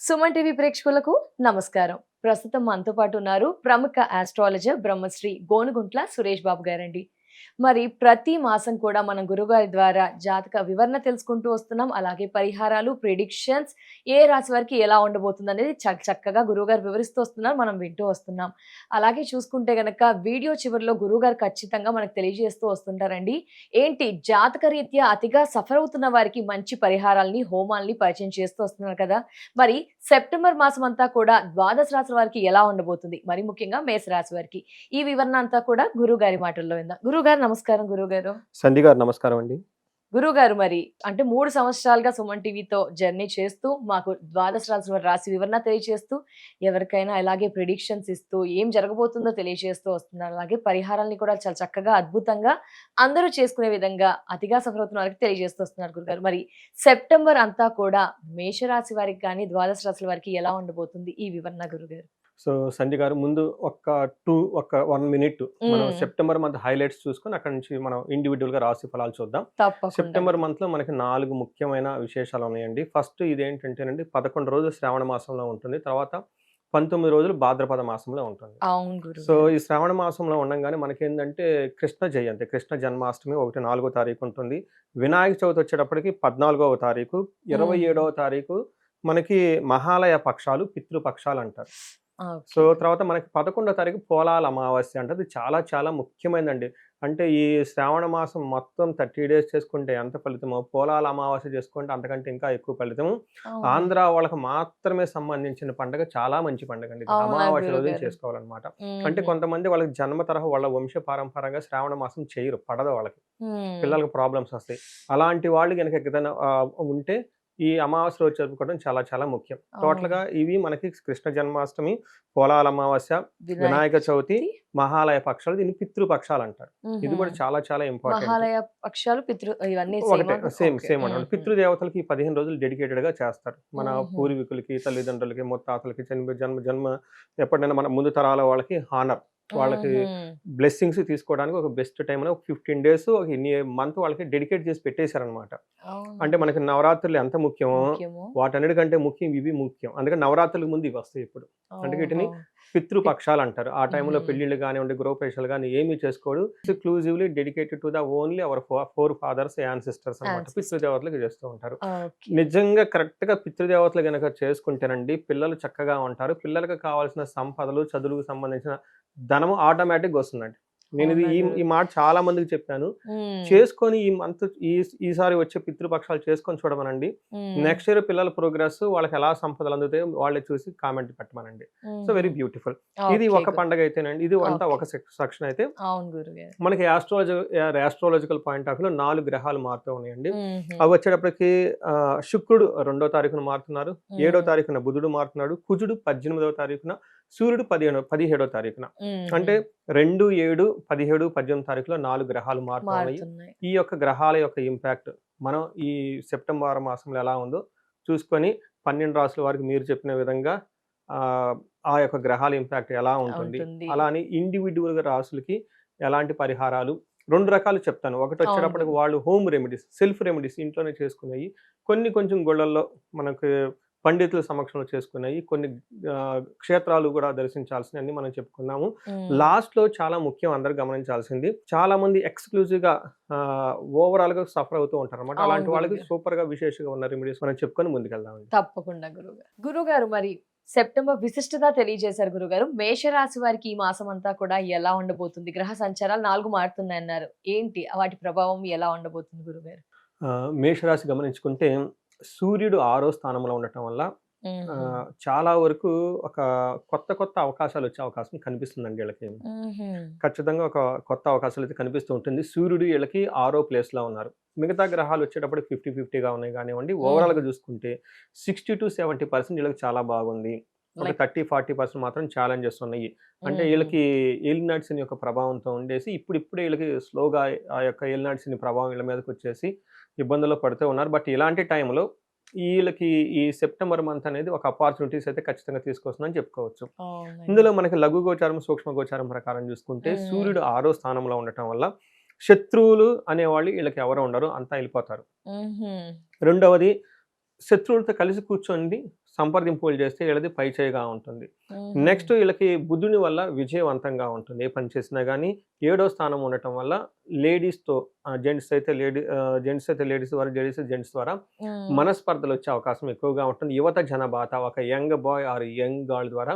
Suman TV ప్రేక్షకులకు నమస్కారం. ప్రస్తుతం మనతో పాటు ఉన్నారు ప్రముఖ ఆస్ట్రాలజర్ బ్రహ్మశ్రీ గోనుగుంట్ల సురేష్ బాబు గారండి. మరి ప్రతి మాసం కూడా మనం గురుగారి ద్వారా జాతక వివరణ తెలుసుకుంటూ వస్తున్నాం. అలాగే పరిహారాలు, ప్రిడిక్షన్స్ ఏ రాశి వారికి ఎలా ఉండబోతుంది అనేది చక్కగా గురువుగారు వివరిస్తూ వస్తున్నారు. మనం వింటూ వస్తున్నాం. అలాగే చూసుకుంటే గనక వీడియో చివరిలో గురువుగారు ఖచ్చితంగా మనకు తెలియజేస్తూ వస్తుంటారండి. ఏంటి జాతక రీత్యా అతిగా సఫర్ అవుతున్న వారికి మంచి పరిహారాల్ని, హోమాల్ని పరిచయం చేస్తూ వస్తున్నారు కదా! మరి సెప్టెంబర్ మాసం అంతా కూడా ద్వాదశ రాశుల వారికి ఎలా ఉండబోతుంది? మరి ముఖ్యంగా మేష రాశి వారికి. ఈ వివరణ అంతా కూడా గురువుగారి మాటల్లో విందాం. గురువుగారు నమస్కారం గురువుగారు. సంధి గారు నమస్కారం అండి. గురువుగారు మరి అంటే 3 సంవత్సరాలుగా సుమన్ టీవీతో జర్నీ చేస్తూ మాకు ద్వాదశ రాశుల వారి రాశి వివరణ తెలియజేస్తూ, ఎవరికైనా అలాగే ప్రిడిక్షన్స్ ఇస్తూ, ఏం జరగబోతుందో తెలియజేస్తూ వస్తున్నారు. అలాగే పరిహారాల్ని కూడా చాలా చక్కగా, అద్భుతంగా అందరూ చేసుకునే విధంగా అతిగా సఫర్ అవుతున్న వారికి తెలియజేస్తూ వస్తున్నారు గురుగారు. మరి సెప్టెంబర్ అంతా కూడా మేషరాశి వారికి గాని, ద్వాదశ రాశుల వారికి ఎలా ఉండబోతుంది? ఈ వివరణ గురుగారు. సో, సంధి గారు ముందు ఒక 1 మినిట్ మనం హ్మ్. సెప్టెంబర్ మంత్ హైలైట్స్ చూసుకొని అక్కడి నుంచి మనం ఇండివిడ్యువల్‌గా రాశి ఫలాలు చూద్దాం. తప్పకుండా సెప్టెంబర్ గురు. మంత్‌లో మనకి 4 ముఖ్యమైన విశేషాలు ఉన్నాయండి. ఫస్ట్ ఇదేంటంటేనండి 11 రోజులు శ్రావణ మాసంలో ఉంటుంది. తర్వాత 19 రోజులు భాద్రపద మాసంలో ఉంటుంది. అవును సో, గురుగారు. ఈ శ్రావణ మాసంలో ఉండంగానే మనకేందంటే కృష్ణ జయంతి, కృష్ణ జన్మాష్టమి ఒకటి 4వ తారీఖు ఉంటుంది. వినాయక చవితి వచ్చేటప్పటికి 14వ తారీఖు, హ్మ్. 27వ తారీఖు మనకి మహాలయ పక్షాలు, పితృపక్షాలు అంటారు. So, okay. తర్వాత మనకి 11వ తారీఖు పోలాల అమావాస్య అంటది. చాలా చాలా ముఖ్యమైనదండి. అంటే ఈ శ్రావణ మాసం మొత్తం 30 డేస్ చేసుకుంటే ఎంత ఫలితమో, పోలాల అమావాస్య చేసుకుంటే అంతకంటే ఇంకా ఎక్కువ ఫలితము. అవును. ఆంధ్ర వాళ్ళకి మాత్రమే సంబంధించిన పండగ చాలా మంచి పండగండి ఇది. అవునా అమావాస్య రోజున గురుగారు? చేసుకోవాలనమాట. అంటే హుహు. కొంతమంది వాళ్ళకి జన్మ తరహా వాళ్ళ వంశ పారంపర్యంగా శ్రావణ మాసం చేయరు. పడదు వాళ్ళకి. హ్మ్. పిల్లలకి ప్రాబ్లమ్స్ వస్తాయి. అలాంటి వాళ్ళు గనక ఏదైనా ఉంటే ఈ అమావాస్య రోజు జరుపుకోవడం చాలా చాలా ముఖ్యం. అవును. టోటల్‌గా ఇవి మనకి కృష్ణ జన్మాష్టమి, పోలాల అమావాస్య, వినాయక వినాయక చవితి, చవితి. మహాలయ పక్షాలు దీన్ని పితృపక్షాలంటారు. ఇది హుహు. కూడా చాలా చాలా ఇంపార్టెంట్. మహాలయ పక్షాలు, ఇవన్నీ ఒకటే సేమా గురు? Same okay. సేమ్ అన్నమాట. హుహు. పితృదేవతలకి ఈ 15 రోజులు డెడికేటెడ్‌గా చేస్తారు. మన హుహు. పూర్వీకులకి, తల్లిదండ్రులకి, ముత్తాతలకి చనిపోయి జన్మ జన్మ ఎప్పుడైనా మన ముందు తరాల వాళ్ళకి హానర్. వాళ్ళకి హుహు. బ్లెస్సింగ్స్ తీసుకోవడానికి ఒక బెస్ట్ టైమ్ అని ఒక 15 డేస్ ఒక మంత్ వాళ్ళకి డెడికేట్ చేసి పెట్టేసారనమాట. అవునా! అంటే మనకి నవరాత్రులు ఎంత ముఖ్యమో, ముఖ్యము. వాటన్నిటికంటే ముఖ్యం ఇవి ముఖ్యం. అందుకని నవరాత్రులకు ముందు ఇవొస్తాయి ఇప్పుడు. అంటే ఓహో! వీటిని పిత్ పితృపక్షాలంటారు. ఆ టైంలో హుహు. పెళ్ళిళ్ళు గానివ్వండి, గృహప్రవేశాలు గాని ఏమి చేసుకోడు. Exclusively dedicated to the only our 4 fathers, ancestors అనమాట. యాన్సిస్టర్. పితృదేవతలకి చేస్తూ ఉంటారు. ఓకే. నిజంగా కరెక్ట్‌గా పితృదేవతలు గనక చేసుకుంటేనండి పిల్లలు చక్కగా ఉంటారు. పిల్లలకి కావాల్సిన సంపదలు, చదువులకు సంబంధించిన ధనము ఆటోమేటిక్‌గా వస్తుందండి. నేనిది అవునా ఈ గురు? ఈ మాట చాలా మందికి చెప్పాను. హ్మ్. చేసుకొని ఈ మంత్ ఈసారి వచ్చే పితృపక్షాలు చేసుకొని చూడమనండి. హ్మ్. నెక్స్ట్ ఇయర్ పిల్లల ప్రోగ్రెస్ వాళ్ళకెలా సంపదలు అందుతాయో వాళ్ళే చూసి కామెంట్ పెట్టమనండి. సో, హుహు. Very beautiful. ఇది ఓకే ఒక గురు. పండగైతేనండి. ఇది అంతా ఓకే. ఒక సెక్షన్ అయితే అవును గురుగారు. మనకి యాస్ట్రాలజికల్ పాయింట్ ఆఫ్ వ్యూలో 4 గ్రహాలు మారుతూ ఉన్నాయండి. హుహు. అవి వచ్చేటప్పటికి శుక్రుడు 2వ తారీఖున మారుతున్నారు. 7వ హ్మ్. తారీఖున బుధుడు మారుతున్నాడు. కుజుడు 18వ తారీఖున, సూర్యుడు 17వ తారీఖున. హుహు. అంటే 2, 7, 17, 18 తారీఖులో 4 గ్రహాలు మారుతా ఉన్నాయి. మారుతున్నాయి. ఈ యొక్క గ్రహాల యొక్క ఇంపాక్ట్ మనం ఈ సెప్టెంబర్ మాసంలో ఎలా ఉందో చూసుకొని 12 రాసుల వారికి మీరు చెప్పిన విధంగా ఆ యొక్క గ్రహాల ఇంపాక్ట్ ఎలా ఉంటుంది? ఉంటుంది. అలా అని ఇండివిడ్యువల్‌గా రాసులకి ఎలాంటి పరిహారాలు 2 రకాలు చెప్తాను. అవును ఒకటొచ్చేటప్పటికి గురు. వాళ్ళు హోమ్ రెమెడీస్, సెల్ఫ్ రెమెడీస్ ఇంట్లోనే చేసుకునేయి. కొన్ని కొంచెం గుళ్ళల్లో మనకు పండితుల సమక్షంలో చేసుకునేయి. కొన్ని క్షేత్రాలు గూడా దర్శించాల్సినయన్ని మనం చెప్పుకున్నాము. హ్మ్. లాస్ట్‌లో చాలా ముఖ్యం అందరూ గమనించాల్సింది. చాలామంది ఎక్స్‌క్లూజివ్‌గా ఓవరాల్‌గా సఫర్ అవుతూ ఉంటారనమాట. అవును అలాంటి వాళ్ళకి గురుగారు. సూపర్‌గా విశేషంగా ఉన్న రెమెడీస్ మనం చెప్పుకొని ముందుకెళ్దామండి. తప్పకుండా గురుగారు. గురుగారు మరి సెప్టెంబర్ విశిష్టత తెలియజేశారు గురుగారు. మేషరాశి వారికి ఈ మాసం అంతా కూడా ఎలా ఉండబోతుంది? గ్రహ సంచారాలు 4 మారుతున్నాయన్నారు. ఏంటి వాటి ప్రభావం ఎలా ఉండబోతుంది గురుగారు? మేషరాశి గమనించుకుంటే సూర్యుడు 6వ స్థానంలో ఉండటం వల్ల హుహు. చాలా వరకు ఒక కొత్త కొత్త అవకాశాలొచ్చే అవకాశం కనిపిస్తుందండి ఈళ్ళకి. హుహు. ఖచ్చితంగా ఒక కొత్త అవకాశాలైతే కనిపిస్తూ ఉంటుంది. సూర్యుడు ఈళ్ళకి 6వ ప్లేస్‌లో ఉన్నారు. మిగతా గ్రహాలొచ్చేటప్పటికి 50, 50గా ఉన్నాయి గానివ్వండి. హుహు. ఓవరాల్‌గా చూసుకుంటే 60-70% ఈళ్ళకి చాలా బాగుంది. ఒక లైక్ 30-40% మాత్రం ఛాలెంజెస్ ఉన్నాయి. అంటే హుహు. ఈళ్ళకి ఏలినాటి శని యొక్క ప్రభావంతో ఉండేసి ఇప్పుడిప్పుడే ఈళ్ళకి స్లోగా ఆ యొక్క ఏలినాటి శని ప్రభావం ఈళ్ళ మీదకొచ్చేసి ఇబ్బందుల్లో పడుతూ ఉన్నారు. బట్ ఇలాంటి టైంలో ఈళ్ళకి ఈ సెప్టెంబర్ మంత్ అనేది ఒక అపార్చునిటీస్ అయితే ఖచ్చితంగా తీసుకొస్తుందని చెప్పుకోవచ్చు. అవునండి. ఇందులో మనకి లఘు గోచారం, సూక్ష్మ గోచారం ప్రకారం చూసుకుంటే హ్మ్. సూర్యుడు 6వ స్థానంలో ఉండటం వల్ల శత్రువులు అనేవాళ్ళు ఈళ్ళకి ఎవరు ఉండరు. అంతా ఎళ్ళిపోతారు. హుహు. రెండవది శత్రువులతో కలిసి కూర్చొని సంప్రదింపులు చేస్తే వీళ్ళది పై చేయిగా ఉంటుంది. నెక్స్ట్ వీళ్ళకి బుధుని వల్ల విజయవంతంగా ఉంటుంది. ఏ పని చేసినా గానీ 7వ స్థానం ఉండటం వల్ల లేడీస్‌తో జెంట్స్ అయితే లేడీస్ ద్వారా, లేడీస్ జెంట్స్ ద్వారా మనస్పర్ధలొచ్చే అవకాశం ఎక్కువగా ఉంటుంది. యువత జనబాత ఒక young boy or young girl ద్వారా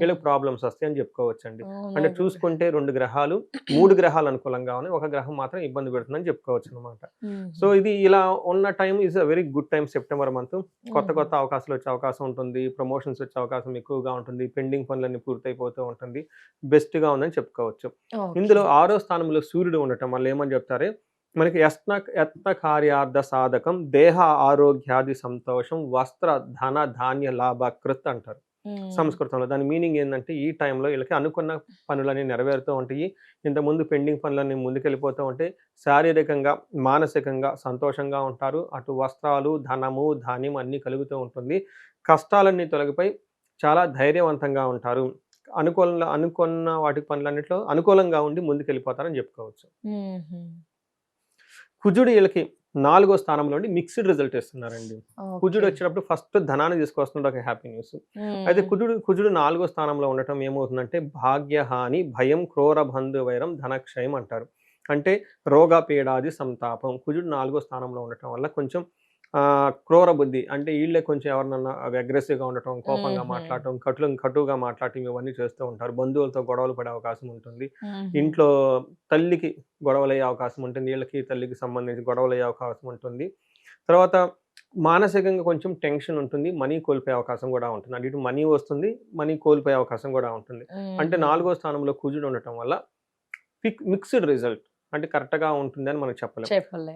వీళ్ళకి ప్రాబ్లమ్స్ వస్తాయని చెప్పుకోవచ్చండి. అంటే చూసుకుంటే 2 గ్రహాలు 3 గ్రహాలు అనుకూలంగా ఉన్నాయి. ఒక గ్రహం మాత్రం ఇబ్బంది పెడుతుందని చెప్పుకోవచ్చనమాట. సో ఇది ఇలా ఉన్న time is a very good time September month. కొత్త అవకాశాలు వచ్చే అవకాశం ఉంటుంది. ప్రమోషన్స్ వచ్చే అవకాశం ఎక్కువగా ఉంటుంది. పెండింగ్ పనులన్నీ పూర్తయిపోతూ ఉంటుంది. బెస్ట్‌గా ఉందని చెప్పుకోవచ్చు. ఇందులో 6వ స్థానంలో సూర్యుడు ఉండటం వల్ల ఏమని చెప్తారు, మనకి యత్న కార్యార్థ సాధకం దేహ ఆరోగ్యాది సంతోషం వస్త్ర ధన ధాన్య లాభ కృత్ అంటారు సంస్కృతంలో. దాని మీనింగ్ ఏంటంటే ఈ టైంలో వీళ్ళకి అనుకున్న పనులన్నీ నెరవేరుతూ ఉంటాయి. ఇంతకుముందు పెండింగ్ పనులన్నీ ముందుకెళ్ళిపోతూ ఉంటాయి. శారీరకంగా, మానసికంగా సంతోషంగా ఉంటారు. అటు వస్త్రాలు, ధనము, ధాన్యం అన్నీ కలుగుతూ ఉంటుంది. కష్టాలన్నీ తొలగిపోయి చాలా ధైర్యవంతంగా ఉంటారు. అనుకున్న వాటి పనులన్నిట్లో అనుకూలంగా ఉండి ముందుకెళ్ళిపోతారని చెప్పుకోవచ్చు. కుజుడు వీళ్ళకి 4వ స్థానంలో ఉండి మిక్స్డ్ రిజల్ట్ ఇస్తున్నారండి. కుజుడు వచ్చేటప్పుడు ఫస్ట్ ధనాన్ని తీసుకొస్తున్నాడు, ఒక హ్యాపీ న్యూస్. అయితే కుజుడు 4వ స్థానంలో ఉండటం ఏమవుతుందంటే భాగ్యహాని, భయం, క్రూర బంధు వైరం, ధనక్షయం అంటారు. అంటే రోగ పీడాది సంతాపం. కుజుడు 4వ స్థానంలో ఉండటం వల్ల కొంచెం క్రూర బుద్ధి, అంటే వీళ్ళే కొంచెం ఎవరినన్నా అగ్రెసివ్‌గా ఉండటం, కోపంగా మాట్లాడటం, కటువుగా మాట్లాడటం ఇవన్నీ చేస్తూ ఉంటారు. బంధువులతో గొడవలు పడే అవకాశం ఉంటుంది. ఇంట్లో తల్లికి గొడవలయ్యే అవకాశం ఉంటుంది. వీళ్ళకి తల్లికి సంబంధించి గొడవలయ్యే అవకాశం ఉంటుంది. తర్వాత మానసికంగా కొంచెం టెన్షన్ ఉంటుంది. మనీ కోల్పోయే అవకాశం కూడా ఉంటుంది. అంటే ఇటు మనీ వస్తుంది, మనీ కోల్పోయే అవకాశం కూడా ఉంటుంది. అంటే 4వ స్థానంలో కుజుడు ఉండటం వల్ల మిక్స్డ్ రిజల్ట్, అంటే కరెక్ట్‌గా ఉంటుందని మనం చెప్పలేం.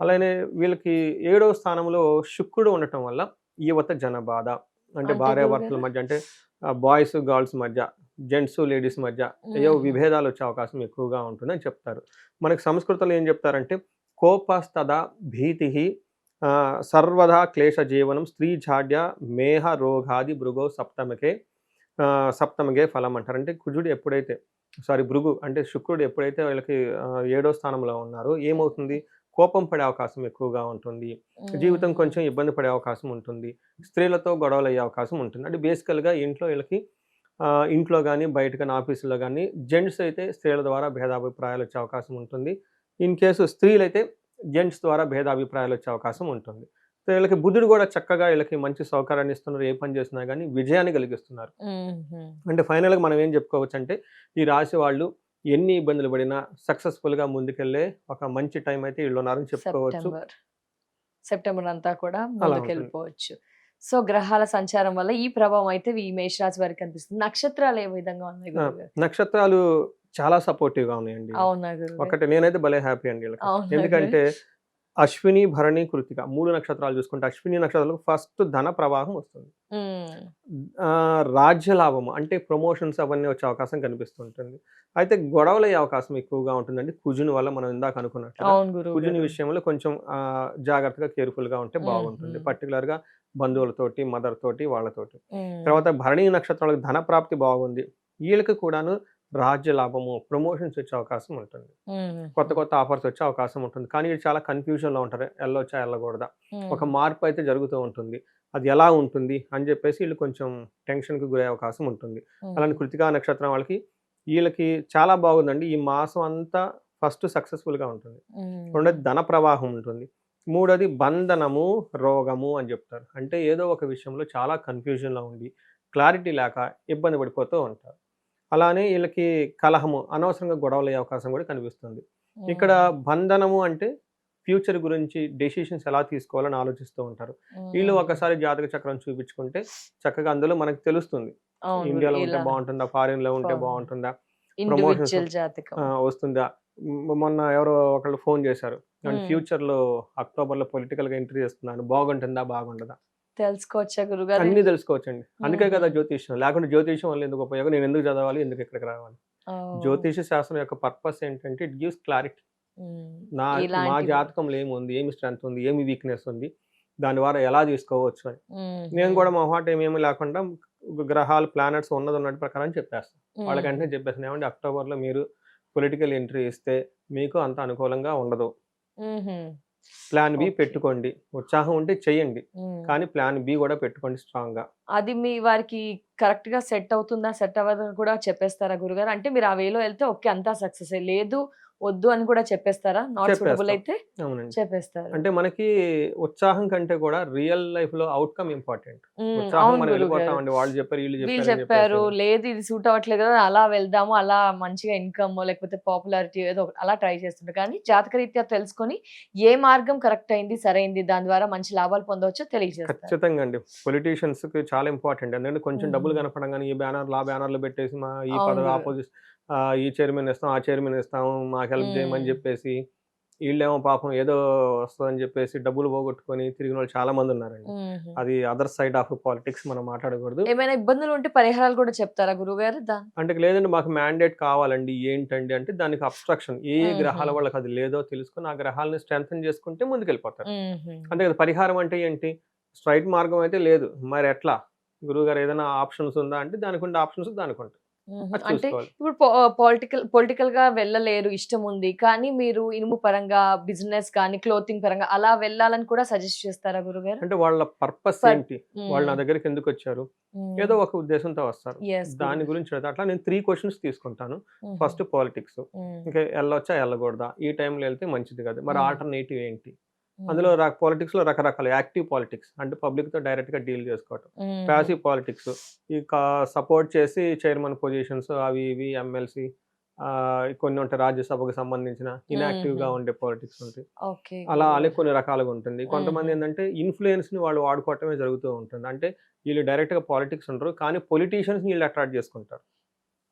అలానే వీళ్ళకి 7వ స్థానంలో శుక్రుడు ఉండటం వల్ల యువత జనబాధ, అంటే భార్యాభర్తల మధ్య, అంటే బాయ్స్, గర్ల్స్ మధ్య, జెంట్స్, లేడీస్ మధ్య విభేదాలు వచ్చే అవకాశం ఎక్కువగా ఉంటుందని చెప్తారు. మనకి సంస్కృతంలో ఏం చెప్తారంటే కోపస్తదా భీతిః సర్వదా క్లేశ జీవనం స్త్రీ జాడ్య మేహ రోగాది భృగో సప్తమకే ఫలం అంటారు. అంటే కుజుడు ఎప్పుడైతే భృగు అంటే శుక్రుడు ఎప్పుడైతే వీళ్ళకి 7వ స్థానంలో ఉన్నారో ఏమవుతుంది, కోపం పడే అవకాశం ఎక్కువగా ఉంటుంది. జీవితం కొంచెం ఇబ్బంది పడే అవకాశం ఉంటుంది. స్త్రీలతో గొడవలు అయ్యే అవకాశం ఉంటుంది. అంటే బేసికల్‌గా వీళ్ళకి ఇంట్లో గానీ, బయట గానీ, ఆఫీసులో గానీ జెంట్స్ అయితే స్త్రీల ద్వారా భేదాభిప్రాయాలు వచ్చే అవకాశం ఉంటుంది. ఇన్ కేసు స్త్రీలైతే జెంట్స్ ద్వారా భేదాభిప్రాయాలు వచ్చే అవకాశం ఉంటుంది. సో వీళ్ళకి బుధుడు కూడా చక్కగా వీళ్ళకి మంచి సౌకర్యాన్ని ఇస్తున్నారు. ఏ పని చేసినా గానీ విజయాన్ని కలిగిస్తున్నారు. అంటే ఫైనల్‌గా మనం ఏం చెప్పుకోవచ్చంటే ఈ రాశి వాళ్ళు ఎన్ని ఇబ్బందులు పడినా సక్సెస్‌ఫుల్‌గా ముందుకెళ్ళే ఒక మంచి టైం అయితే వీళ్ళున్నారని చెప్పుకోవచ్చు. సెప్టెంబర్ అంతా కూడా అలా ఉంటుంది. ముందుకెళ్ళిపోవచ్చు. సో గ్రహాల సంచారం వల్ల ఈ ప్రభావం అయితే ఈ మేషరాశి వారికి కనిపిస్తుంది. నక్షత్రాలు ఏ విధంగా ఉన్నాయి గురువుగారు? నక్షత్రాలు చాలా సపోర్టివ్‌గా ఉన్నాయండి. అవునా గురువుగారు? ఒకటి నేనైతే భలే హ్యాపీ అండి వీళ్ళకి. అవునా ఎందుకంటే అశ్విని, భరణి, కృత్తిక 3 నక్షత్రాలు చూసుకుంటే అశ్విని నక్షత్రాలకు ఫస్ట్ ధన ప్రవాహం వస్తుంది. రాజ్య లాభము, అంటే ప్రమోషన్స్ అవన్నీ వచ్చే అవకాశం కనిపిస్తుంటుంది. అయితే గొడవలయ్యే అవకాశం ఎక్కువగా ఉంటుందండి కుజుని వల్ల. మనం ఇందాక అనుకున్నట్టుగా అవును గురువుగారు. కుజుని విషయంలో కొంచెం జాగ్రత్తగా కేర్‌ఫుల్‌గా ఉంటే బాగుంటుంది. పర్టిక్యులర్‌గా బంధువులతోటి, మదర్ తోటి, వాళ్ళతోటి. తర్వాత భరణి నక్షత్రాలకు ధన ప్రాప్తి బాగుంది. వీళ్ళకి కూడాను రాజ్య లాభము, ప్రమోషన్స్ వచ్చే అవకాశం ఉంటుంది. కొత్త ఆఫర్స్ వచ్చే అవకాశం ఉంటుంది. కానీ వీళ్ళు చాలా కన్‌ఫ్యూజన్‌లో ఉంటారు. ఎళ్ళొచ్చా? ఎళ్ళకూడదా? ఒక మార్పు అయితే జరుగుతూ ఉంటుంది. అది ఎలా ఉంటుంది అని చెప్పేసి వీళ్ళు కొంచెం టెన్షన్‌కి గురయ్యే అవకాశం ఉంటుంది. అలానే కృత్తికా నక్షత్రం వాళ్ళకి వీళ్ళకి చాలా బాగుందండి. ఈ మాసం అంతా ఫస్ట్ సక్సెస్‌ఫుల్‌గా ఉంటుంది. రెండోది ధన ప్రవాహం ఉంటుంది. మూడోది బంధనము, రోగము అని చెప్తారు. అంటే ఏదో ఒక విషయంలో చాలా కన్‌ఫ్యూజన్‌లో ఉండి క్లారిటీ లేక ఇబ్బంది పడిపోతూ ఉంటారు. అలానే వీళ్ళకి కలహము, అనవసరంగా గొడవలయ్యే అవకాశం కూడా కనిపిస్తుంది. ఇక్కడ బంధనము అంటే ఫ్యూచర్ గురించి డెసిషన్స్ ఎలా తీసుకోవాలని ఆలోచిస్తూ ఉంటారు. వీళ్ళు ఒకసారి జాతక చక్రం చూపించుకుంటే చక్కగా అందులో మనకు తెలుస్తుంది. ఇండియాలో ఉంటే బాగుంటుందా? ఫారిన్‌లో ఉంటే బాగుంటుందా? ప్రమోషన్స్ వస్తుందా? మొన్న ఎవరో ఒకళ్ళు ఫోన్ చేశారు. ఫ్యూచర్‌లో అక్టోబర్‌లో పొలిటికల్‌గా ఎంట్రీ చేస్తున్నాను. బాగుంటుందా? బాగుండదా? తెలుసుకోవచ్చా గురుగారు? అన్నీ తెలుసుకోవచ్చండి. అందుకే కదా జ్యోతిష్యం. లేకుంటే జ్యోతిష్యం వల్ల ఎందుకు ఉపయోగం? నేను ఎందుకు చదవాలి? ఎందుకు ఇక్కడికి రావాలి? జ్యోతిష శాస్త్రం యొక్క పర్పస్ ఏంటంటే ఇట్ గివ్స్ క్లారిటీ. మా జాతకంలో ఏముంది? ఏమి స్ట్రెంగ్త్ ఉంది? ఏమి వీక్‌నెస్ ఉంది? దాని ద్వారా ఎలా తీసుకోవచ్చు అని. నేను కూడా మొహమాటం ఏమీ లేకుండా గ్రహాలు, ప్లానెట్స్ ఉన్నట్టు ప్రకారం చెప్పేస్తాను. వాళ్ళకి వెంటనే చెప్పేస్తాను. ఏమంటే అక్టోబర్‌లో మీరు పొలిటికల్ ఎంట్రీ ఇస్తే మీకు అంత అనుకూలంగా ఉండదు. Plan B okay. పెట్టుకోండి. ఉత్సాహం ఉంటే చెయ్యండి. హ్మ్. కానీ ప్లాన్ బి గూడా పెట్టుకోండి స్ట్రాంగ్‌గా. అది మీ వారికి కరెక్ట్‌గా సెట్ అవుతుందా? సెట్ అవ్వదని కూడా చెప్పేస్తారా గురుగారు? అంటే మీరు ఆ వేలో ఎళ్తే ఓకే. అంతా సక్సెసే. లేదు వద్దు అని కూడా చెప్పేస్తారా? నాట్ సూటబుల్ చెప్పేస్తాం. అయితే అవునండి. చెప్పేస్తారు. అంటే మనకి ఉత్సాహం కంటే కూడా రియల్ లైఫ్‌లో ఔట్‌కమ్ ఇంపార్టెంట్. ఉత్సాహం అవును మనం గురువుగారు. వెళ్ళిపోతామండి. వాళ్ళు చెప్పారు, వీళ్ళు వీళ్ళు చెప్పారని చెప్పారు. చెప్పేసి. లేదు ఇది సూట్ అవ్వట్లేదు కదా! అలా వెళ్దాము. అలా మంచిగా ఇన్‌కమో లేకపోతే పాపులారిటీ ఏదో ఒకటి అలా ట్రై చేస్తుంటారు. కానీ జాతకరీత్యా తెలుసుకొని ఏ మార్గం కరెక్ట్ అయింది, సరైంది దాని ద్వారా మంచి లాభాలు పొందవచ్చో తెలియజేస్తారు. ఖచ్చితంగా అండి. పొలిటీషియన్స్‌కి చాలా ఇంపార్టెంట్. ఎందుకంటే కొంచెం హుహు. డబ్బులు కనపడంగానే ఈ బ్యానర్‌లు, ఆ బ్యానర్‌లు పెట్టేసి ఈ అవును పదవి గురు. ఈ చైర్మన్ ఇస్తాం, ఆ చైర్మన్ ఇస్తాం, మాకు హెల్ప్ హ్మ్. చేయమని చెప్పేసి, ఈళ్ళేమో పాపం ఏదో వస్తదని చెప్పేసి డబ్బులు పోగొట్టుకొని తిరిగినోళ్ళు చాలా మందున్నారండి. హుహు. అది అదర్ సైడ్ ఆఫ్ పాలిటిక్స్ మనం మాట్లాడకూడదు. ఏమైనా ఇబ్బందులుంటే పరిహారాలు కూడా చెప్తారా గురువుగారు? అంటే లేదండి మాకు మ్యాండేట్ కావాలండి. ఏంటండి అంటే దానికి అబ్‌స్ట్రక్షన్ ఏ ఏ హుహు. గ్రహాల వాళ్ళకి అది లేదో తెలుసుకొని ఆ గ్రహాలని స్ట్రెంథెన్ చేసుకుంటే ముందుకెళ్ళిపోతారు. హుహు. అంతే కదా! పరిహారం అంటే ఏంటి? స్ట్రెయిట్ మార్గం అయితే లేదు. మరెట్లా? గురువుగారు ఏదైనా ఆప్షన్స్ ఉందా అంటే దానికుండే ఆప్షన్స్ దానికుంటాయి. హుహు. అది అంటే చూసుకోవాలి. ఇప్పుడు పొలిటికల్‌గా వెళ్ళలేరు ఇష్టముంది. కానీ మీరు ఇనుము పరంగా, బిజినెస్ కానీ, క్లోతింగ్ పరంగా అలా వెళ్ళాలని కూడా సజెస్ట్ చేస్తారా గురుగారు? అంటే వాళ్ళ పర్పస్ పర్ ఏంటి? వాళ్ళు నా హ్మ్. దగ్గరికి ఎందుకొచ్చారు? హ్మ్. ఏదో ఒక ఉద్దేశంతో వస్తారు. యెస్ దాని గురుగారు. గురించి అడుగుతా. అట్లా నేను 3 క్వెషన్స్ తీసుకుంటాను. హుహు. First politics. హ్మ్. ఇంకా ఎళ్ళొచ్చా? ఎళ్ళకూడదా? ఈ టైంలో ఎళ్తే మంచిది కాదు. మరి హ్మ్. ఆల్టర్‌నేటివ్ ఏంటి? హ్మ్. అందులో పాలిటిక్స్‌లో రకరకాల యాక్టివ్ పాలిటిక్స్ అంటే పబ్లిక్‌తో డైరెక్ట్‌గా డీల్ చేసుకోవటం. హుహు. పాసివ్ పాలిటిక్స్ ఇక సపోర్ట్ చేసి చైర్మన్ పొజిషన్స్ అవి ఇవి ఎమ్మెల్సీ కొన్ని ఉంటాయి రాజ్యసభకు సంబంధించిన హుహు. ఇనాక్టివ్‌గా ఉండే పాలిటిక్స్ ఉంటాయి. ఓకే అలా గురుగారు. కొన్ని రకాలుగా ఉంటుంది. హుహు. కొంతమందేందంటే ఇన్‌ఫ్లూయెన్స్‌ని వాళ్ళు వాడుకోవటమే జరుగుతూ ఉంటుంది. అంటే వీళ్ళు డైరెక్ట్‌గా పాలిటిక్స్ ఉండరు. కానీ పొలిటీషియన్స్‌ని ఈళ్ళు అట్రాక్ట్ చేసుకుంటారు.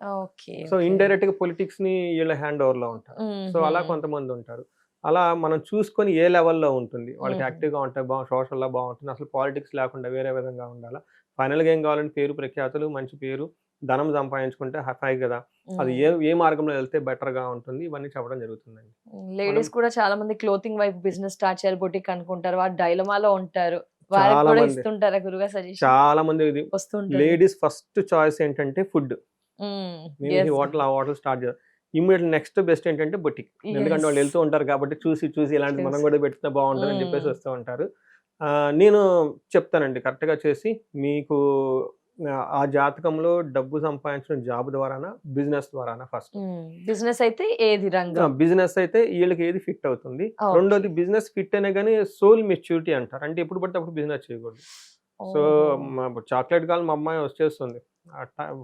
ఓకే. So, okay. ఇండైరెక్ట్‌గా పొలిటిక్స్‌ని ఈళ్ళ హ్యాండ్ ఓవర్‌లో ఉంటారు. సో, హుహు. అలా కొంతమందుంటారు. అలా మనం చూసుకొని ఏ లెవెల్‌లో ఉంటుంది. వాళ్ళకి హుహు. యాక్టివ్‌గా ఉంటే సోషల్‌లో బావుంటుంది. అసలు పాలిటిక్స్ లేకుండా వేరే విధంగా ఉండాలా? ఫైనల్‌గా ఏం కావాలంటే పేరు ప్రఖ్యాతులు, మంచి పేరు, ధనం సంపాదించుకుంటే హాయి కదా! అది హ్మ్. ఏ ఏ మార్గంలో వెళ్తే బెటర్‌గా ఉంటుంది. ఇవన్నీ చెప్పడం జరుగుతుందండి. మనం లేడీస్ కూడా చాలా మంది క్లోతింగ్ వైపు బిజినెస్ స్టార్ట్ చేయాలి, బొటిక్ అనుకుంటారు. వారు డైలమాలో ఉంటారు. వారికి చాలా కూడా మంది, ఇస్తుంటారా గురుగారు సజెషన్? చాలా మంది ఇది వస్తుంటది. లేడీస్ ఫస్ట్ చాయిస్ ఏంటంటే ఫుడ్. హ్మ్. నేను ఈ యెస్. హోటల్, ఆ hotel start immediately next best ఏంటంటే బొటిక్. ఎందుకంటే యెస్. వాళ్ళు వెళ్తూ ఉంటారు కాబట్టి చూసి ఇలాంటిది మనం చూసి. కూడా పెడితే బావుంటదని హ్మ్. చెప్పేసి వస్తూ ఉంటారు. నేను చెప్తానండి కరెక్ట్‌గా చేసి మీకు ఆ జాతకంలో డబ్బు సంపాదించడం జాబ్ ద్వారానా? బిజినెస్ ద్వారానా ఫస్ట్? హ్మ్. బిజినెస్ అయితే ఏది రంగం? బిజినెస్ అయితే ఈళ్ళకి ఏది ఫిట్ అవుతుంది. ఓకే. రెండోది బిజినెస్ ఫిట్ అయినా గాని సోల్ మెచ్యూరిటీ అంటారు. అంటే ఎప్పుడు పడితే అప్పుడు బిజినెస్ చేయకూడదు. సో, ఓహో! చాక్లేట్ కావాలని మా అమ్మాయి వచ్చేస్తుంది.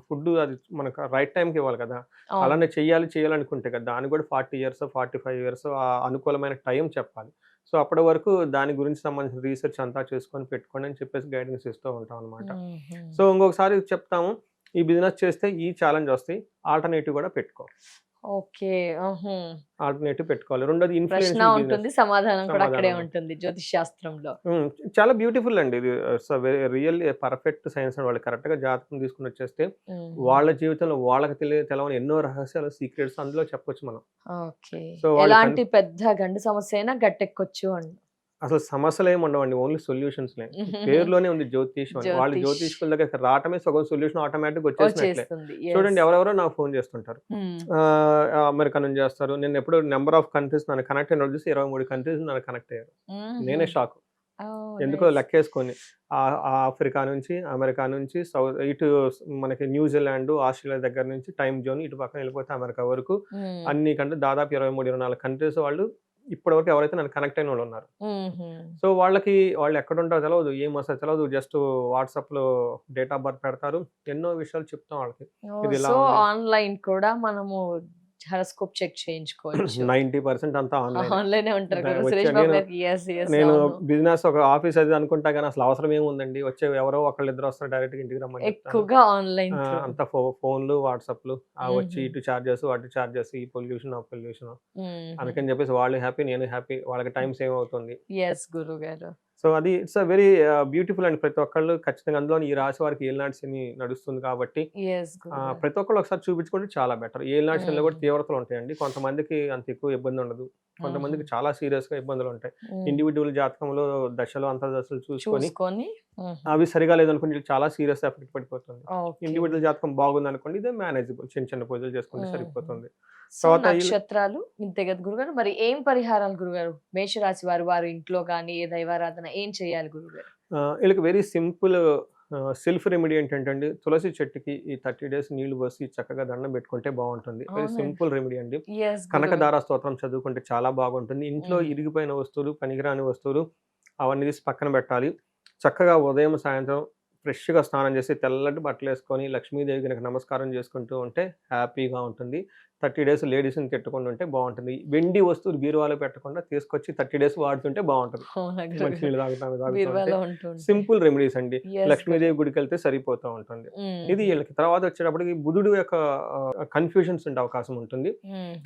ఫుడ్డు అది మనకు రైట్ టైమ్‌కి ఇవ్వాలి కదా! అవును. అలానే చేయాలనుకుంటే కదా! దానికి కూడా 40 ఇయర్సో, 45 ఇయర్సో అనుకూలమైన టైం చెప్పాలి. సో, అప్పటి వరకు దాని గురించి సంబంధించిన రీసెర్చ్ అంతా చేసుకొని పెట్టుకోండి అని చెప్పేసి గైడెన్స్ ఇస్తూ ఉంటాం అనమాట. హుహు. సో, ఇంకొకసారి చెప్తాము. ఈ బిజినెస్ చేస్తే ఈ ఛాలెంజ్ వస్తాయి. ఆల్టర్‌నేటివ్ కూడా పెట్టుకో. ఓకే. హుహు. ఆల్టర్‌నేటివ్ పెట్టుకోవాలి. రెండోది ప్రశ్న ఇన్‌ఫ్లుయెన్షియల్ బిజినెస్ ఉంటుంది. సమాధానం కూడా అక్కడే సమాధానం ఉంటుంది. ఉంటుంది జ్యోతిష్ శాస్త్రంలో. హ్మ్. చాలా బ్యూటిఫుల్ అండి ఇది. రియల్లీ పర్ఫెక్ట్ సైన్స్ అండి. వాళ్ళు కరెక్ట్‌గా జాతకం తీసుకొనొచ్చేస్తే, హుహు. వాళ్ళ జీవితంలో వాళ్ళకి తెలవని ఎన్నో రహస్యాలు, సీక్రెట్స్ అందులో చెప్పొచ్చు మనం. ఓకే. సో, వాళ్ళు ఎలాంటి పెద్ద గండు సమస్య అయినా గట్టెక్కొచ్చు అని. అసలు సమస్యలేమి ఉండవండి. ఓన్లీ సొల్యూషన్స్‌లే. పేరులోనే ఉంది జ్యోతిష్యం అని. వాళ్ళు జ్యోతిష్ జ్యోతిష్కుల దగ్గరికి రావటమే సగం సొల్యూషన్ ఆటోమేటిక్‌గా వచ్చేసినట్లే. వచ్చేస్తుంది. చూడండి యెస్. ఎవరెవరో నాకు ఫోను చేస్తుంటారు. హ్మ్. అమెరికా నుంచి చేస్తారు. నిన్నెప్పుడో నంబర్ ఆఫ్ కంట్రీస్ నన్ను కనెక్ట్ అయినోళ్ళు చూసి 23 కంట్రీస్ నన్ను కనెక్ట్ అయ్యారు. హుహు. నేనే షాక్. ఓహ్! ఎందుకో నైస్. లెక్కేసుకొని ఆఫ్రికా నుంచి, అమెరికా నుంచి ఇటు మనకి న్యూజిలాండ్, ఆస్ట్రేలియా దగ్గర నుంచి టైమ్ జోన్ ఇటు పక్కన వెళ్ళిపోతే అమెరికా వరకు హ్మ్. అన్ని దాదాపు 23, 24 కంట్రీస్ వాళ్ళు ఇప్పటివరకు ఎవరైతే నన్ను కనెక్ట్ అయినోళ్ళున్నారు. హుహు. సో, వాళ్ళు ఎక్కడుంటారో తెలవదు. ఏమొస్తారో తెలవదు. జస్ట్ వాట్సాప్‌లో డేట్ ఆఫ్ బర్త్ పెడతారు. ఎన్నో విషయాలు చెప్తాం వాళ్ళకి. ఓహ్! ఇది ఇలా సో, ఉంది. ఆన్‌లైన్ కూడా మనము హారోస్కోప్ చెక్ చేయించుకోవచ్చు. 90% అంతా ఆన్‌లైనే. ఆన్‌లైనే ఉంటారు కదా! వచ్చే సురేష్ బాబు నేను గారికి. యెస్. యెస్. నేను అవును. బిజినెస్ ఒక ఆఫీస్ అది అనుకుంటా గాని అసలు అవసరం ఏముందండి? ఎవరో ఒకళ్ళిద్దరు వస్తారు డైరెక్ట్‌గా ఇంటికి రమ్మని చెప్తాను. ఎక్కువగా ఆన్‌లైన్ త్రూ. అంతా ఫోన్‌లు, వాట్సాప్‌లు వచ్చి హుహు. ఇటు చార్జెస్, అటు చార్జెస్, ఈ పొల్యూషన్, ఆ పొల్యూషన్. హుహు. అందుకని చెప్పేసి వాళ్ళు హ్యాపీ, నేను హ్యాపీ. వాళ్ళకి టైమ్ సేవ్ అవుతుంది. యెస్ గురుగారు. సో అది ఇట్స్ అ వెరీ బ్యూటిఫుల్ అండి. ప్రతి ఒక్కళ్ళు ఖచ్చితంగా అందులోని ఈ రాశి వారికి ఏలినాటి శని నడుస్తుంది కాబట్టి యెస్ గురుగారు. ప్రతి ఒక్కళ్ళు ఒకసారి చూపించుకుంటే చాలా బెటర్. ఏలినాటి శనిలో కూడా తీవ్రతలు ఉంటాయండి. కొంతమందికి అంత ఎక్కువ ఇబ్బంది ఉండదు. కొంతమందికి చాలా సీరియస్‌గా ఇబ్బందులుంటాయి. ఇండివిడ్యువల్ జాతకంలో దశలు, అంతర్దశలు చూసుకొని చూసుకొని అవి సరిగా లేదనుకోండి వీళ్ళకి చాలా సీరియస్ ఎఫెక్ట్ పడిపోతుంది. ఓకే. ఇండివిడ్యువల్ జాతకం బాగుందనుకోండి ఇదే మేనేజబుల్. చిన్న చిన్న పూజలు చేసుకుంటే సరిపోతుంది. సో తర్వాత ఈళ్ళు నక్షత్రాలు ఇంతే కదా గురుగారు. మరి ఏం పరిహారాలు గురుగారు? మేషరాశి వారు ఇంట్లో గాని ఏ దైవారాధన ఏం చేయాలి గురుగారు? వీళ్ళకి వెరీ సింపుల్ సెల్ఫ్ రెమెడీ ఏంటంటే అండి, తులసి చెట్టుకి ఈ 30 డేస్ నీళ్లు పోసి చక్కగా దండం పెట్టుకుంటే బాగుంటుంది. వెరీ అవునండి. సింపుల్ రెమెడీ అండి. యెస్ గురుగారు. కనకదార స్తోత్రం చదువుకుంటే చాలా బాగుంటుంది. ఇంట్లో ఇరిగిపోయిన వస్తువులు, పనికిరాని వస్తువులు అవన్నీ తీసి పక్కన పెట్టాలి. చక్కగా ఉదయం, సాయంత్రం ఫ్రెష్‌గా స్నానం చేసి తెల్లటి బట్టలేసుకొని లక్ష్మీదేవి గనక నమస్కారం చేసుకుంటూ ఉంటే హ్యాపీగా ఉంటుంది. 30 డేస్ లేడీస్‌ని తిట్టకుండా ఉంటే బాగుంటుంది. వెండి వస్తువులు బీరువాలో పెట్టకుండా తీసుకొచ్చి 30 డేస్ వాడుతుంటే బాగుంటుంది. అవునా గురుగారు. మంచినీళ్ళు తాగుతా ఉంటే బీరువాలో ఉంటుంటాయి. సింపుల్ రెమెడీస్ అండి. యెస్ లక్ష్మీదేవి గుడికెళ్తే సరిపోతా ఉంటుంది. ఇది గురు. వీళ్ళకి. తర్వాత వచ్చేటప్పటికి బుధుడు యొక్క కన్‌ఫ్యూజన్స్ ఉండే అవకాశం ఉంటుంది.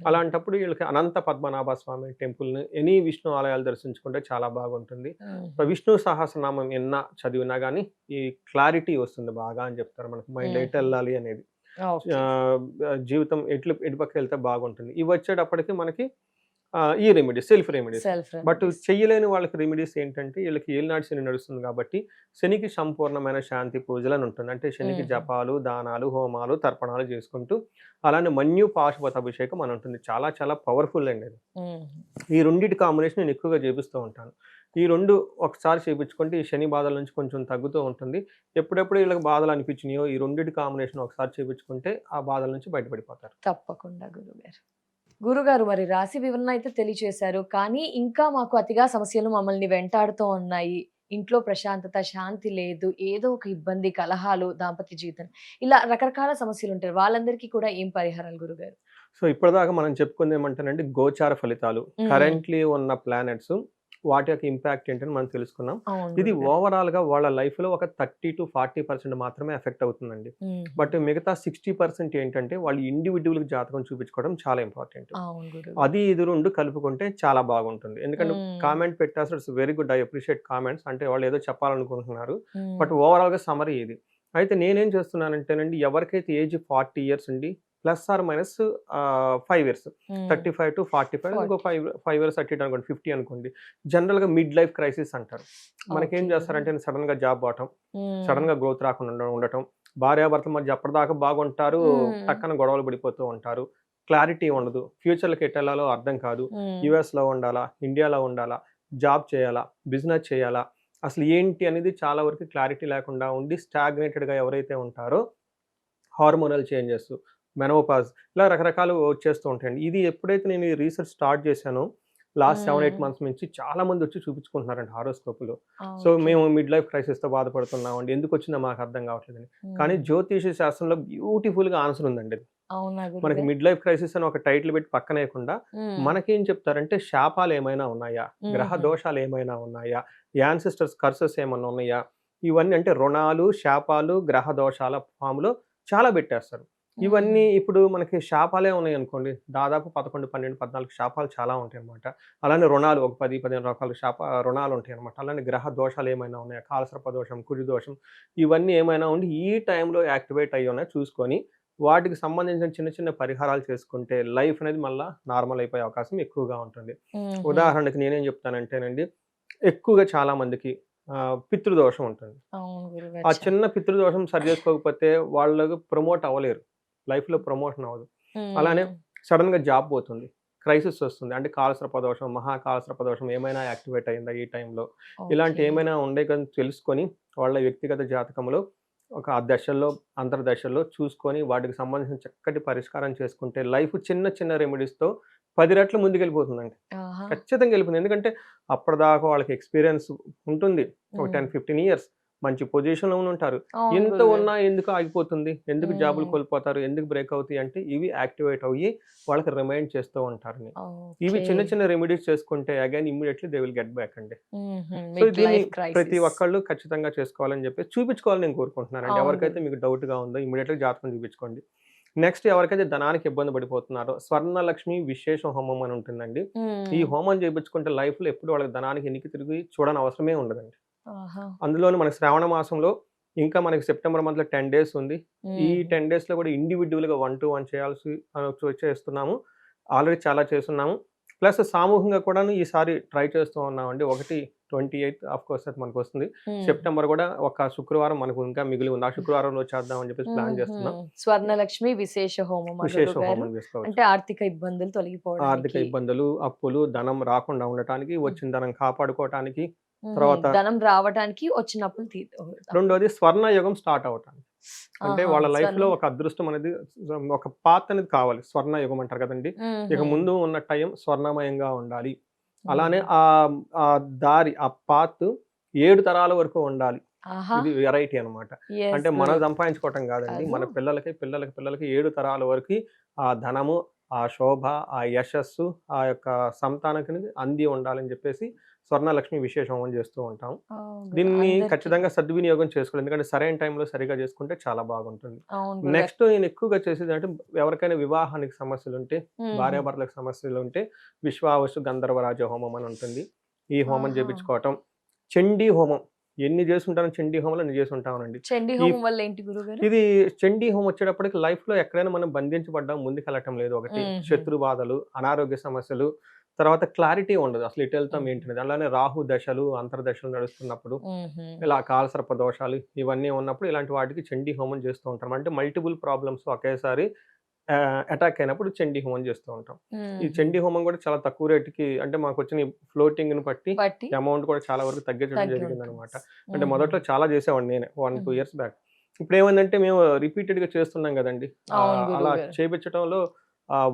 అలాంటప్పుడు వీళ్ళకి అనంత పద్మనాభ స్వామి టెంపుల్‌ని, ఎనీ విష్ణు ఆలయాలు దర్శించుకుంటే చాలా బాగుంటుంది. విష్ణు సహస్రనామం చదివినా గానీ ఈ క్లారిటీ వస్తుంది బాగా అని చెప్తారు. మనకు మైండ్ ఎటెళ్ళాలి అనేది. ఓకే. జీవితం ఎటు పక్కకెళ్తే బాగుంటుంది. ఇవి వచ్చేటప్పటికి మనకి ఈ remedies, self remedies. Self but remedies. చెయ్యలేని వాళ్ళకి రెమెడీస్ ఏంటంటే వీళ్ళకి ఏలినాటి శని నడుస్తుంది కాబట్టి శనికి సంపూర్ణమైన శాంతి పూజలు అని ఉంటుంది. అంటే శనికి జపాలు, దానాలు, హోమాలు, తర్పణాలు చేసుకుంటూ అలానే మన్యు పాశుపత అభిషేకం అని ఉంటుంది. చాలా చాలా పవర్ఫుల్ అండి అది. ఈ రెండిటి కాంబినేషన్ నేను ఎక్కువగా చేపిస్తూ ఉంటాను. ఈ 2 ఒకసారి చేపించుకుంటే ఈ శని బాధల నుంచి కొంచెం తగ్గుతూ ఉంటుంది. ఎప్పుడెప్పుడు వీళ్ళకి బాధలు అనిపించినాయో ఈ రెండిటి కాంబినేషన్ ఒకసారి చేపించుకుంటే ఆ బాధల నుంచి బయటపడిపోతారు. తప్పకుండా గురుగారు. గురుగారు మరి రాశి వివరణ అయితే తెలియచేశారు. కానీ ఇంకా మాకు అతిగా సమస్యలు మమ్మల్ని వెంటాడుతూ ఉన్నాయి. ఇంట్లో ప్రశాంతత, శాంతి లేదు. ఏదో ఒక ఇబ్బంది, కలహాలు, దాంపత్య జీవితం ఇలా రకరకాల సమస్యలుంటాయి. వాళ్ళందరికీ కూడా ఏం పరిహారాలు గురుగారు? సో ఇప్పటిదాకా మనం చెప్పుకుంది ఏమంటానంటే గోచార ఫలితాలు. కరెంట్‌లీ ఉన్న ప్లానెట్స్ వాటి యొక్క ఇంపాక్ట్ ఏంటని మనం తెలుసుకున్నాం. అవును ఇది గురుగారు. ఓవరాల్‌గా వాళ్ళ లైఫ్‌లో ఒక 30-40% మాత్రమే ఎఫెక్ట్ అవుతుందండి. బట్ మిగతా 60% ఏంటంటే వాళ్ళు ఇండివిడ్యువల్‌గా జాతకం చూపించుకోవడం చాలా ఇంపార్టెంట్. అవును గురుగారు. అది ఇది 2 కలుపుకుంటే చాలా బాగుంటుంది. ఎందుకంటే హ్మ్. కామెంట్ పెట్టాల్సి it's very good. I appreciate comments. అంటే వాళ్ళు ఏదో చెప్పాలనుకుంటున్నారు. హ్మ్. బట్ ఓవరాల్‌గా సమ్మరీ ఇది. అయితే నేనేం చేస్తున్నానంటేనండి ఎవరికైతే ఏజ్ 40 ఇయర్స్ ఉండి ప్లస్ ఆర్ మైనస్ 5 ఇయర్స్ 35-45 ఇంకో 5 ఇయర్స్ అటు ఇటు అనుకోండి 50 అనుకోండి. జనరల్‌గా మిడ్ లైఫ్ క్రైసిస్ అంటారు. మనకేం ఓకే. చేస్తారంటే సడెన్‌గా జాబ్ పోవటం, హ్మ్. సడెన్‌గా గ్రోత్ రాకుండా ఉండటం, భార్యాభర్తల మధ్య అప్పటిదాకా బాగుంటారు, హ్మ్. టక్కన గొడవలు పడిపోతూ ఉంటారు. క్లారిటీ ఉండదు. ఫ్యూచర్‌లోకి ఎటెళ్ళాలో అర్థం కాదు. హ్మ్. యూఎస్‌లో ఉండాలా? ఇండియాలో ఉండాలా? జాబ్ చేయాలా? బిజినెస్ చేయాలా? అసలు ఏంటి అనేది చాలా వరకు క్లారిటీ లేకుండా ఉండి స్టాగ్నేటెడ్‌గా ఎవరైతే ఉంటారో హార్మోనల్ చేంజెస్, మెనోపాజ్ ఇలా రకరకాలు వచ్చేస్తూ ఉంటాయండి. ఇది ఎప్పుడైతే నేను ఈ రీసెర్చ్ స్టార్ట్ చేశానో లాస్ట్ 7-8 హ్మ్. మంత్స్ నుంచి చాలా మంది వచ్చి చూపించుకుంటున్నారండి హారోస్కోప్‌లో. So, okay. మేము మిడ్ లైఫ్ క్రైసిస్‌తో బాధపడుతున్నామండి. ఎందుకొచ్చిందో మాకు అర్థం కావట్లేదని. కానీ హ్మ్. జ్యోతిష శాస్త్రంలో బ్యూటిఫుల్‌గా ఆన్సర్ ఉందండి అది. అవునా మనకి గురుగారు? మిడ్ లైఫ్ క్రైసిస్ అని ఒక టైటిల్ పెట్టి పక్కనేయకుండా హ్మ్. మనకేం చెప్తారంటే శాపాలు ఏమైనా ఉన్నాయా? గ్రహ హుహు. దోషాలు ఏమైనా ఉన్నాయా? యాన్సిస్టర్స్ కర్సెస్ ఏమన్నా ఉన్నాయా? ఇవన్నీ అంటే రుణాలు, శాపాలు, గ్రహ దోషాల ఫామ్‌లో చాలా పెట్టేస్తారు. హుహు. ఇవన్నీ ఇప్పుడు మనకి శాపాలే ఉన్నాయనుకోండి. దాదాపు 11, 12, 14 శాపాలు చాలా ఉంటాయన్నమాట. అలానే రుణాలు ఒక 10, 15 రకాల రుణాలు ఉంటాయన్నమాట. అలానే గ్రహ దోషాలు ఏమైనా ఉన్నాయా? కాలసర్ప దోషం, కుజ దోషం ఇవన్నీ ఏమైనా ఉండి ఈ టైంలో యాక్టివేట్ అయ్యి ఉన్నాయో చూసుకొని వాటికి సంబంధించిన చిన్న చిన్న పరిహారాలు చేసుకుంటే లైఫ్ అనేది మళ్ళా నార్మల్ అయిపోయే అవకాశం ఎక్కువగా ఉంటుంది. హుహు. ఉదాహరణకి నేనేం చెప్తానంటేనండి, ఎక్కువగా చాలా మందికి పితృదోషం ఉంటుంది. అవును గురుగారు. ఆ చిన్న పితృదోషం సరి చేసుకోకపోతే వాళ్ళకి ప్రమోట్ అవ్వలేరు. లైఫ్‌లో ప్రమోషన్ అవ్వదు. అలానే హ్మ్. సడెన్‌గా జాబ్ పోతుంది. క్రైసిస్ వస్తుంది. అంటే కాలసర్ప దోషం, మహాకాలసర్ప దోషం ఏమైనా యాక్టివేట్ అయిందా ఈ టైంలో? ఇలాంటి ఓకే. ఏమైనా ఉండే కానీ తెలుసుకొని వాళ్ళ వ్యక్తిగత జాతకంలో ఒక ఆ దశల్లో, అంతర్దశల్లో చూసుకొని వాటికి సంబంధించిన చక్కటి పరిష్కారం చేసుకుంటే లైఫ్ చిన్న చిన్న రెమెడీస్‌తో 10 రెట్లు ముందుకెళ్ళిపోతుందండి. ఆహా! ఖచ్చితంగా వెళ్ళిపోతుంది. ఎందుకంటే అప్పటిదాకా వాళ్ళకి ఎక్స్‌పీరియన్స్ ఉంటుంది. ఒక హ్మ్. 10, 15 ఇయర్స్ మంచి పొజిషన్‌లో ఉంటారు. అవును ఇంత గురుగారు. ఉన్నా ఎందుకు ఆగిపోతుంది? ఎందుకు జాబ్‌లు హ్మ్. కోల్పోతారు? ఎందుకు బ్రేక్ అవుతాయి అంటే ఇవి యాక్టివేట్ అయ్యి వాళ్ళకి రిమైండ్ చేస్తూ ఉంటారని. ఇవి ఓకే. చిన్న చిన్న రెమెడీస్ చేసుకుంటే again immediately they will get back అండి. హుహు. సో, మిడ్ దీన్ని లైఫ్ ప్రతి క్రైసిస్. ఒక్కళ్ళు ఖచ్చితంగా చేసుకోవాలని చెప్పేసి చూపించుకోవాలని నేను కోరుకుంటున్నానండి. అవును ఎవరికైతే గురు. మీకు డౌట్‌గా ఉందో ఇమ్మీడియేట్‌గా జాతకం చూపించుకోండి. నెక్స్ట్ ఎవరికైతే ధనానికి ఇబ్బంది పడిపోతున్నారో స్వర్ణలక్ష్మి విశేష హోమం అని ఉంటుందండి. ఈ ఉమ్. హోమం చేపించుకుంటే లైఫ్‌లో ఎప్పుడు వాళ్ళకి ధనానికి ఎనికి తిరిగి చూడని అవసరమే ఉండదండి. ఆహా. అందులోను మనకి శ్రావణ మాసంలో ఇంకా మనకి సెప్టెంబర్ మంత్‌లో 10 డేస్ ఉంది. ఈ ఉమ్. 10 డేస్‌లో కూడా ఇండివిడ్యువల్‌గా 1 to 1 చేయాల్సి చేస్తున్నాము. ఆల్రెడీ చాలా చేసున్నాము. ప్లస్ సామూహికంగా కూడాను ఈసారి ట్రై చేస్తూ ఉన్నామండి. ఒకటి 28 ఆఫ్‌కోర్స్ అది మనకొస్తుంది. ఉమ్. సెప్టెంబర్ కూడా ఒక శుక్రవారం మనకు ఇంకా మిగిలి ఉంది. ఆ శుక్రవారంలో చేద్దామని చెప్పేసి ప్లాన్ చేస్తున్నాం. స్వర్ణలక్ష్మి విశేష హోమమా విశేష గురువుగారు? హోమం చేసుకోవచ్చు. అంటే ఆర్థిక ఇబ్బందులు ఆర్థిక తొలగిపోవడానికి. ఇబ్బందులు, అప్పులు, ధనం రాకుండా ఉండటానికి, హ్మ్. వచ్చిన ధనం కాపాడుకోవటానికి, హుహు. తర్వాత ధనం రావటానికి వచ్చిన అప్పులు రెండోది స్వర్ణయుగం స్టార్ట్ అవ్వటానికి. అంటే ఆహా! వాళ్ళ లైఫ్‌లో స్వర్ణం. ఒక అదృష్టం అనేది ఒక పాత్ అనేది కావాలి. స్వర్ణయుగం అంటారు కదండీ! ఇక హుహు. ముందు ఉన్న టైం స్వర్ణమయంగా ఉండాలి. అలానే హ్మ్. ఆ దారి, ఆ పాత్ 7 తరాల వరకు ఉండాలి. ఆహా! ఇది వెరైటీ అన్నమాట. యెస్ అంటే మనం గురు. సంపాదించుకోవటం కాదండి. కాదు. మన పిల్లలకి 7 తరాల వరకి ఆ ధనము, ఆ శోభ, ఆ యశస్సు, ఆ యొక్క సంతానానికి అంది ఉండాలని చెప్పేసి స్వర్ణలక్ష్మి విశేష హోమం చేస్తూ ఉంటాం. గురు. దీన్ని అందరికి. ఖచ్చితంగా సద్వినియోగం చేసుకోవాలి. ఎందుకంటే సరైన టైంలో సరిగ్గా చేసుకుంటే చాలా బాగుంటుంది. అవును గురుగారు. నెక్స్ట్ నేను ఎక్కువగా చేసేదంటే ఎవరికైనా వివాహానికి సమస్యలుంటే, హుహు. భార్యాభర్తలకు సమస్యలుంటే విశ్వావసు గంధర్వరాజ హోమం అని ఉంటుంది. ఈ హోమం ఆహా! చేపించుకోవటం. చండీ హోమం ఎన్ని చేసుంటానో చండీ హోమాలు అన్ని చేసుంటానండి. చండీ ఈ హోమం వల్ల ఏంటి గురుగారు? ఇది చండీ హోమం వచ్చేటప్పటికి లైఫ్‌లో ఎక్కడైనా మనం బంధించబడ్డాం, ముందుకెళ్ళటం లేదు ఒకటి. హుహు. శత్రు బాధలు, అనారోగ్య సమస్యలు, తర్వాత క్లారిటీ ఉండదు. అసలు ఎటెళ్తాం హుహు. ఏంటనేది. అలానే రాహు దశలు, అంతర్దశలు నడుస్తున్నప్పుడు, హుహు. ఇలా కాలసర్ప దోషాలు ఇవన్నీ ఉన్నప్పుడు ఇలాంటి వాటికి చండీ హోమం చేస్తూ ఉంటాం. అంటే మల్టిపుల్ ప్రాబ్లమ్స్ ఒకేసారి అటాక్ అయినప్పుడు చండీ హోమం చేస్తూ ఉంటాం. ఈ హుహు. చండీ హోమం కూడా చాలా తక్కువ రేట్‌కి అంటే మాకొచ్చిన ఫ్లోటింగ్‌ని బట్టి బట్టి అమౌంట్ కూడా చాలా వరకు తగ్గించడం తగ్గి ఉంటుంది. జరిగిందనమాట. అంటే హుహు. మొదట్లో చాలా చేసేవాడిని నేనే 1, 2 హుహు. Years back. ఇప్పుడేమైందంటే మేము రిపీటెడ్‌గా చేస్తున్నాం గదండీ! అవును అలా గురువుగారు. చేపించటంలో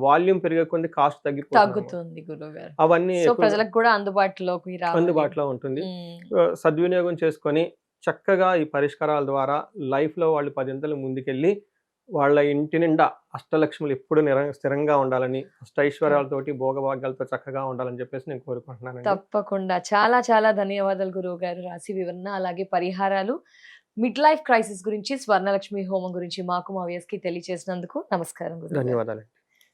వాల్యూమ్ పెరిగే కొద్దీ కాస్ట్ తగ్గిపోతుందనమాట. తగ్గుతుంది గురువుగారు. అవన్నీ సో, ఎక్కువగా ప్రజలకు కూడా అందుబాటులోకి రావాలి. అందుబాటులో ఉంటుంది. హ్మ్. సద్వినియోగం చేసుకొని చక్కగా ఈ పరిష్కారాల ద్వారా లైఫ్‌లో వాళ్ళు పదింతలు ముందుకెళ్ళి వాళ్ళ ఇంటి నిండా అష్టలక్ష్ములు ఎప్పుడు స్థిరంగా ఉండాలని, అష్టైశ్వర్యాలతోటి, భోగభాగ్యాలతో చక్కగా ఉండాలని చెప్పేసి నేను కోరుకుంటున్నానండి. తప్పకుండా. చాలా చాలా ధన్యవాదాలు గురువుగారు. రాశి వివరణ, అలాగే పరిహారాలు, మిడ్ లైఫ్ క్రైసిస్ గురించి, స్వర్ణలక్ష్మి హోమం గురించి మాకు, మా వ్యూయర్స్‌కి తెలియచేసినందుకు నమస్కారం గురువుగారు. ధన్యవాదాలండి.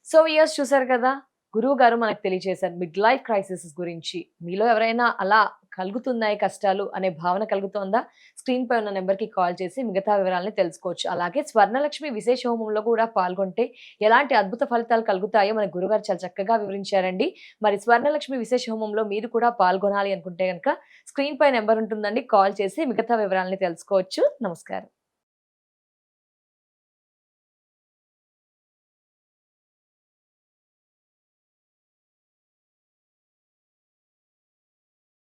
సో, వ్యూయర్స్ చూసారు కదా! గురువుగారు మనకు తెలియచేశారు మిడ్ లైఫ్ క్రైసిస్ గురించి. మీలో ఎవరైనా అలా కలుగుతున్నాయి కష్టాలు అనే భావన కలుగుతోందా? స్క్రీన్ పై ఉన్న నంబర్‌కి కాల్ చేసి మిగతా వివరాలని తెలుసుకోవచ్చు. అలాగే స్వర్ణలక్ష్మి విశేష హోమంలో కూడా పాల్గొంటే ఎలాంటి అద్భుత ఫలితాలు కలుగుతాయో మన గురుగారు చాలా చక్కగా వివరించారండి. మరి స్వర్ణలక్ష్మి విశేష హోమంలో మీరు కూడా పాల్గొనాలి అనుకుంటే గనక స్క్రీన్ పై నంబర్ ఉంటుందండి. కాల్ చేసి మిగతా వివరాలని తెలుసుకోవచ్చు. నమస్కారం.